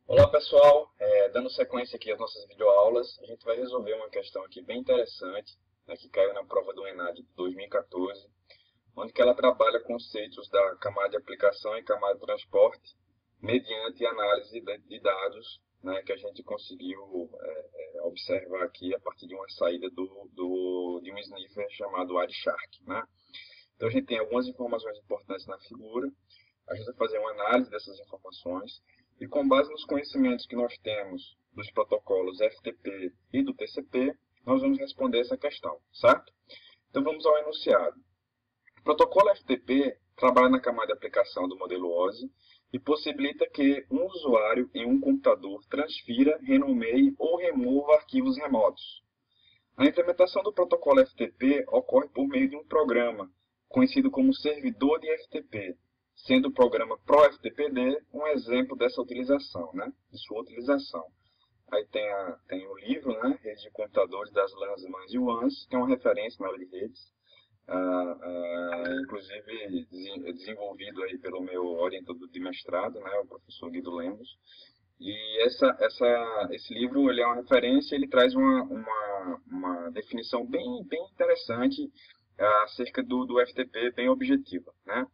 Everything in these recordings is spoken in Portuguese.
Olá pessoal, dando sequência aqui às nossas videoaulas, a gente vai resolver uma questão aqui bem interessante, né, que caiu na prova do ENAD de 2014, onde que ela trabalha conceitos da camada de aplicação e camada de transporte, mediante análise de dados, né, que a gente conseguiu observar aqui a partir de uma saída de um sniffer chamado Wireshark, né? Então a gente tem algumas informações importantes na figura, a gente vai fazer uma análise dessas informações e com base nos conhecimentos que nós temos dos protocolos FTP e do TCP, nós vamos responder essa questão, certo? Então vamos ao enunciado. O protocolo FTP trabalha na camada de aplicação do modelo OSI e possibilita que um usuário em um computador transfira, renomeie ou remova arquivos remotos. A implementação do protocolo FTP ocorre por meio de um programa, conhecido como servidor de FTP, sendo o programa ProFTPD um exemplo dessa utilização, né, de sua utilização. Aí tem o livro, né, Redes de Computadores das LANs, MANs e WANs, que é uma referência na área de redes, inclusive desenvolvido aí pelo meu orientador de mestrado, né, o professor Guido Lemos. E esse livro ele é uma referência, ele traz uma definição bem interessante acerca do FTP, bem objetiva, né?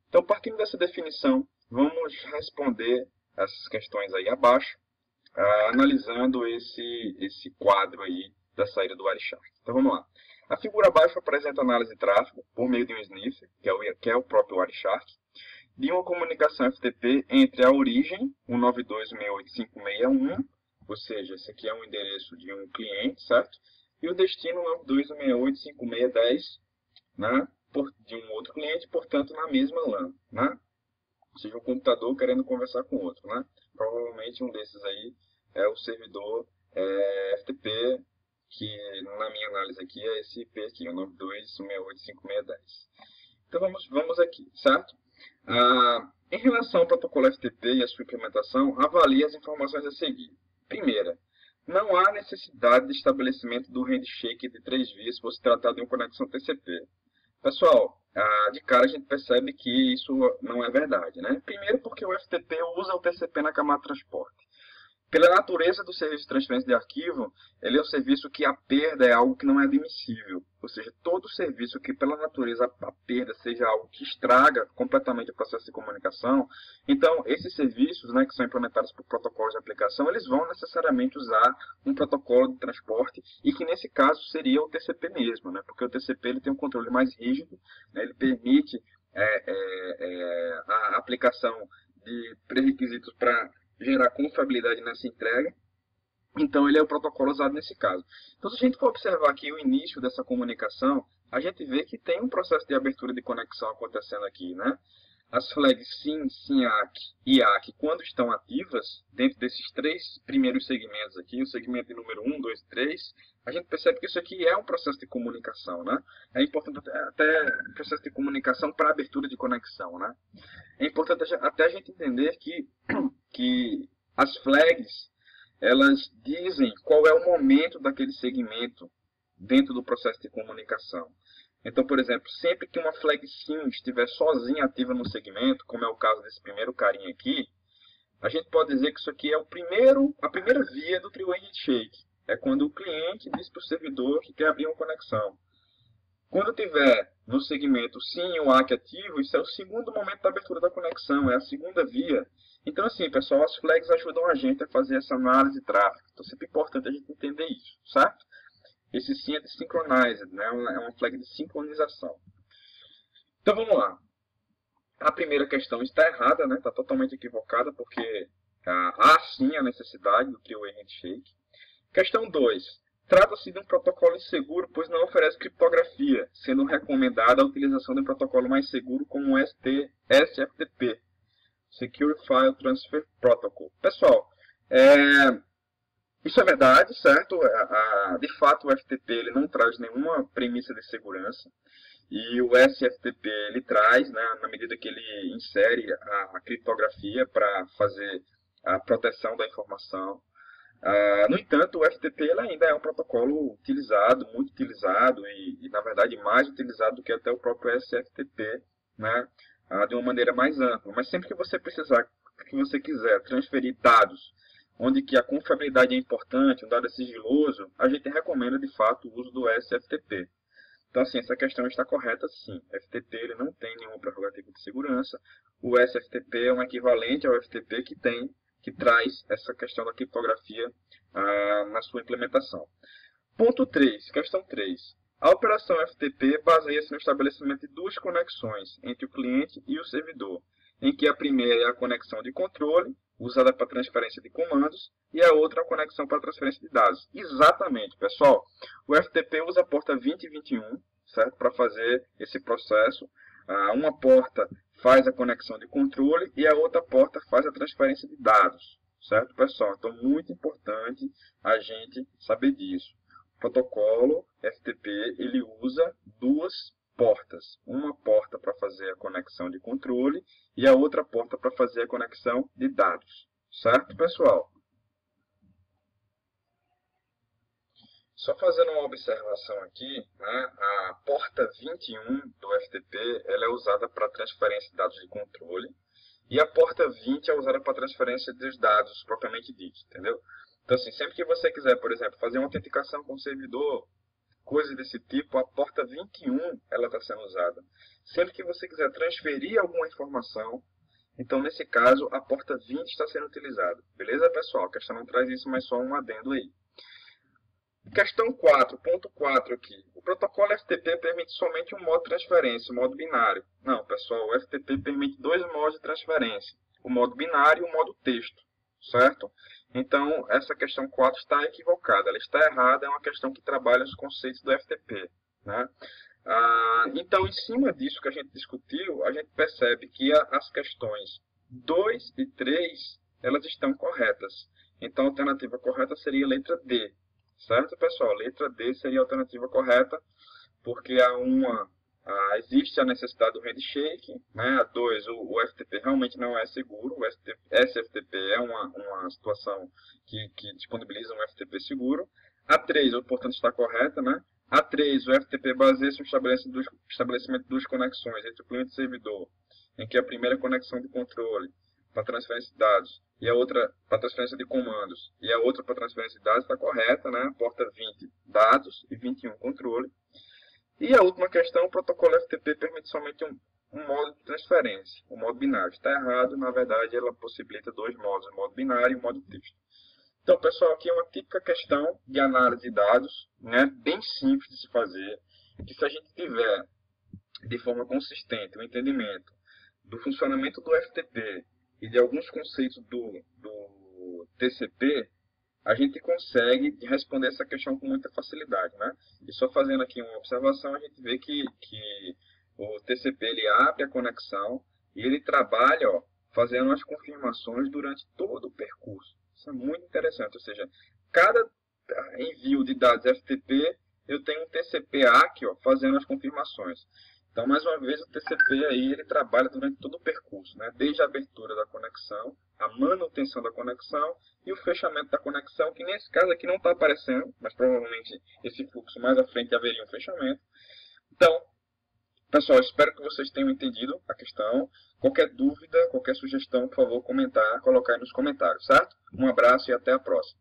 Então, partindo dessa definição, vamos responder essas questões aí abaixo, analisando esse quadro aí da saída do Wireshark. Então, vamos lá. A figura abaixo apresenta análise de tráfego por meio de um sniffer, que é o próprio Wireshark, de uma comunicação FTP entre a origem, 192.168.561, ou seja, esse aqui é um endereço de um cliente, certo? E o destino, 192.168.5.10, né? De um outro cliente, portanto, na mesma LAN, né? Ou seja, um computador querendo conversar com outro, né? Provavelmente um desses aí é o servidor FTP, que na minha análise aqui é esse IP aqui, o 92.168.5.10. Então vamos aqui, certo? Em relação ao protocolo FTP e a sua implementação, avalie as informações a seguir. Primeira, não há necessidade de estabelecimento do handshake de 3 vias se fosse tratado de uma conexão TCP. Pessoal, de cara a gente percebe que isso não é verdade, né? Primeiro porque o FTP usa o TCP na camada de transporte. Pela natureza do serviço de transferência de arquivo, ele é um serviço que a perda é algo que não é admissível. Ou seja, todo serviço que, pela natureza, a perda seja algo que estraga completamente o processo de comunicação, então, esses serviços, né, que são implementados por protocolos de aplicação, eles vão necessariamente usar um protocolo de transporte e que, nesse caso, seria o TCP mesmo, né, porque o TCP ele tem um controle mais rígido, né, ele permite a aplicação de pré-requisitos para gerar confiabilidade nessa entrega. Então, ele é o protocolo usado nesse caso. Então, se a gente for observar aqui o início dessa comunicação, a gente vê que tem um processo de abertura de conexão acontecendo aqui, né? As flags SYN, SYNAC e IAC, quando estão ativas, dentro desses três primeiros segmentos aqui, o segmento número 1, 2 e 3, a gente percebe que isso aqui é um processo de comunicação, né? É importante até um processo de comunicação para abertura de conexão, né? É importante até a gente entender que as flags, elas dizem qual é o momento daquele segmento dentro do processo de comunicação. Então, por exemplo, sempre que uma flag SYN estiver sozinha ativa no segmento, como é o caso desse primeiro carinha aqui, a gente pode dizer que isso aqui é a primeira via do three-way handshake. É quando o cliente diz para o servidor que quer abrir uma conexão. Quando tiver no segmento SYN o ACK ativo, isso é o segundo momento da abertura da conexão, é a segunda via. Então, assim, pessoal, as flags ajudam a gente a fazer essa análise de tráfego. Então, é sempre importante a gente entender isso, certo? Esse SYN é de synchronized, né? É uma flag de sincronização. Então, vamos lá. A primeira questão está errada, né? Está totalmente equivocada, porque há sim a necessidade do three-way handshake. Questão 2. Trata-se de um protocolo inseguro, pois não oferece criptografia, sendo recomendada a utilização de um protocolo mais seguro como o SFTP, Secure File Transfer Protocol. Pessoal, isso é verdade, certo? De fato, o FTP ele não traz nenhuma premissa de segurança. E o SFTP ele traz, né, na medida que ele insere a criptografia para fazer a proteção da informação. No entanto, o FTP ele ainda é um protocolo utilizado, muito utilizado e, na verdade, mais utilizado do que até o próprio SFTP, né, de uma maneira mais ampla. Mas sempre que você precisar que você quiser transferir dados onde que a confiabilidade é importante, um dado é sigiloso, a gente recomenda de fato o uso do SFTP. Então, assim, essa questão está correta, sim. O FTP ele não tem nenhuma prerrogativa de segurança. O SFTP é um equivalente ao FTP que traz essa questão da criptografia na sua implementação. Ponto 3, questão 3. A operação FTP baseia-se no estabelecimento de duas conexões entre o cliente e o servidor, em que a primeira é a conexão de controle, usada para transferência de comandos, e a outra a conexão para transferência de dados. Exatamente, pessoal. O FTP usa a porta 20 e 21, certo? Para fazer esse processo. Uma porta faz a conexão de controle e a outra porta faz a transferência de dados, certo, pessoal? Então, muito importante a gente saber disso. O protocolo FTP, ele usa duas portas. Uma porta para fazer a conexão de controle e a outra porta para fazer a conexão de dados. Certo, pessoal? Só fazendo uma observação aqui, né, a porta 21 do FTP ela é usada para transferência de dados de controle e a porta 20 é usada para transferência dos dados propriamente dito, entendeu? Então, assim, sempre que você quiser, por exemplo, fazer uma autenticação com o servidor, coisas desse tipo, a porta 21 ela está sendo usada. Sempre que você quiser transferir alguma informação, então, nesse caso, a porta 20 está sendo utilizada. Beleza, pessoal? A questão não traz isso, mas só um adendo aí. Questão 4, ponto 4 aqui. O protocolo FTP permite somente um modo de transferência, o modo binário. Não, pessoal, o FTP permite dois modos de transferência, o modo binário e o modo texto, certo? Então, essa questão 4 está equivocada, ela está errada, é uma questão que trabalha os conceitos do FTP, né? Então, em cima disso que a gente discutiu, a gente percebe que as questões 2 e 3, elas estão corretas. Então, a alternativa correta seria a letra D. Certo, pessoal? Letra D seria a alternativa correta, porque existe a necessidade do handshake, né? A 2, o FTP realmente não é seguro, o SFTP é uma situação que disponibiliza um FTP seguro. A 3, portanto, está correta, né? A 3, o FTP baseia-se no estabelecimento de duas conexões entre o cliente e o servidor, em que a primeira é a conexão de controle para transferência de dados e a outra para transferência de comandos e a outra para transferência de dados está correta, né? Porta 20 dados e 21 controle. E a última questão, o protocolo FTP permite somente um modo de transferência, o modo binário. Está errado, na verdade ela possibilita dois modos, o modo binário e o modo texto. Então, pessoal, aqui é uma típica questão de análise de dados, né? Bem simples de se fazer, que se a gente tiver de forma consistente o entendimento do funcionamento do FTP e de alguns conceitos do TCP, a gente consegue responder essa questão com muita facilidade, né? E só fazendo aqui uma observação, a gente vê que o TCP ele abre a conexão e ele trabalha fazendo as confirmações durante todo o percurso. Isso é muito interessante, ou seja, cada envio de dados FTP, eu tenho um TCP aqui fazendo as confirmações. Então, mais uma vez, o TCP aí, ele trabalha durante todo o percurso, né? Desde a abertura da conexão, a manutenção da conexão e o fechamento da conexão, que nesse caso aqui não está aparecendo, mas provavelmente esse fluxo mais à frente haveria um fechamento. Então, pessoal, espero que vocês tenham entendido a questão. Qualquer dúvida, qualquer sugestão, por favor, colocar aí nos comentários, certo? Um abraço e até a próxima.